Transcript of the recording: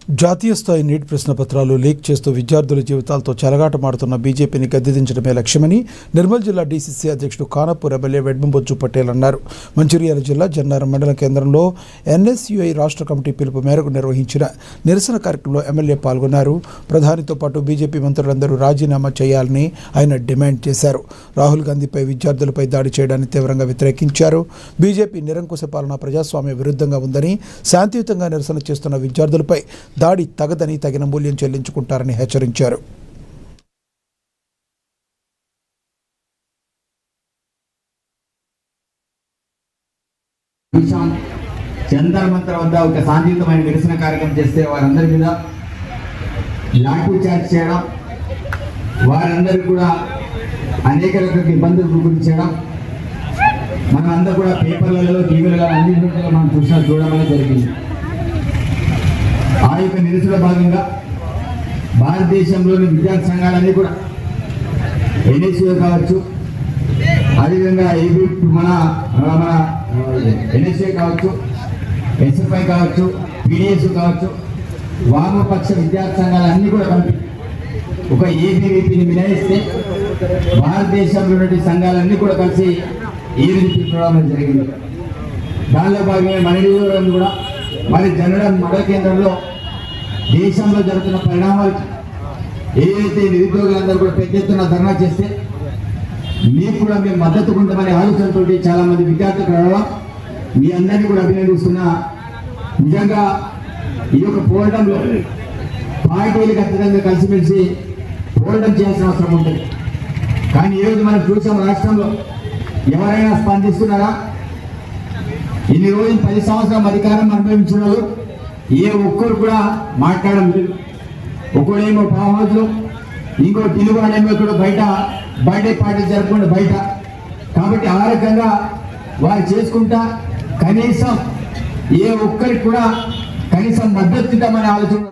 జాతీయ స్థాయి neat ప్రశ్నపత్రాలు leak చేస్తూ విద్యార్థుల జీవితాలతో చెలగాటమాడుతున్న బీజేపీని గద్దెదించడమే లక్ష్యమని నిర్మల్ జిల్లా డీసీసీ అధ్యక్షుడు ఖానాపూర్ ఎమ్మెల్యే వెడ్మంబొజ్జు పటేల్ అన్నారు. మంచిర్యాల జిల్లా జన్నారం మండల కేంద్రంలో ఎన్ఎస్యుఐ రాష్ట్ర కమిటీ పిలుపు మేరకు నిర్వహించిన నిరసన కార్యక్రమంలో ఎమ్మెల్యే పాల్గొన్నారు. ప్రధానితో పాటు బీజేపీ మంత్రులందరూ రాజీనామా చేయాలని ఆయన డిమాండ్ చేశారు. రాహుల్ గాంధీపై విద్యార్థులపై దాడి చేయడాన్ని తీవ్రంగా వ్యతిరేకించారు. బీజేపీ నిరంకుశ పాలన ప్రజాస్వామ్య విరుద్ధంగా ఉందని, శాంతియుతంగా నిరసన చేస్తున్న విద్యార్థులపై దాడి తగదని, తగిన మూల్యం చెల్లించుకుంటారని హెచ్చరించారు. జంతర్ మంతర్ వద్ద ఒక శాంతియుతమైన నిరసన కార్యక్రమం చేస్తే వారందరి మీద లాఠీ చార్జ్ చేయడం, వారందరూ కూడా అనేక రకాల ఇబ్బందులు గురించడం మనం అందరూ కూడా పేపర్లలో, టీవీలలో అన్నింటిలో మనం చూడడం జరిగింది. ఆ యొక్క నిరసన భాగంగా భారతదేశంలోని విద్యార్థి సంఘాలన్నీ కూడా ఎన్ఎస్యూ కావచ్చు, అదేవిధంగా మన ఎన్ఎస్యూ కావచ్చు, ఎస్ఎఫ్ఐ కావచ్చు, పీడిఎస్ కావచ్చు, వామపక్ష విద్యార్థి సంఘాలన్నీ కూడా కలిపి ఒక ఏబీవీపీని మినహాయిస్తే భారతదేశంలోని సంఘాలన్నీ కూడా కలిసి ఏబీవీపీ ప్రోగ్రాం జరిగింది. దానిలో భాగంగా మన నియోజకవర్గం కూడా మరి జనరల్ మండల కేంద్రంలో దేశంలో జరుగుతున్న పరిణామాలు ఏదైతే నిరుద్యోగులందరూ కూడా పెద్ద ఎత్తున ధర్నా చేస్తే మీకు కూడా మేము మద్దతు ఉంటామనే ఆలోచనతో చాలా మంది విద్యార్థులు రావడం మీ అందరినీ కూడా అభినందిస్తున్నా. నిజంగా ఈ యొక్క పోరాటంలో పార్టీలు ఖచ్చితంగా కలిసిమెలిసి పోరాటం చేయాల్సిన అవసరం ఉంటుంది. కానీ ఈరోజు మనం చూసాం, రాష్ట్రంలో ఎవరైనా స్పందిస్తున్నారా? ఇన్ని రోజులు 10 సంవత్సరాల అధికారం అనుభవించున్నారు, ఏ ఒక్కరు కూడా మాట్లాడడం లేదు. ఒకడేమో ఫామ్ హౌస్లో, ఇంకో తెలుగువాడేమో ఇక్కడ బయట బర్త్డే పార్టీ జరగకుండా బయట. కాబట్టి ఆ రకంగా వారు చేసుకుంటా కనీసం ఏ ఒక్కరికి కూడా కనీసం మద్దతు ఇద్దామనే ఆలోచన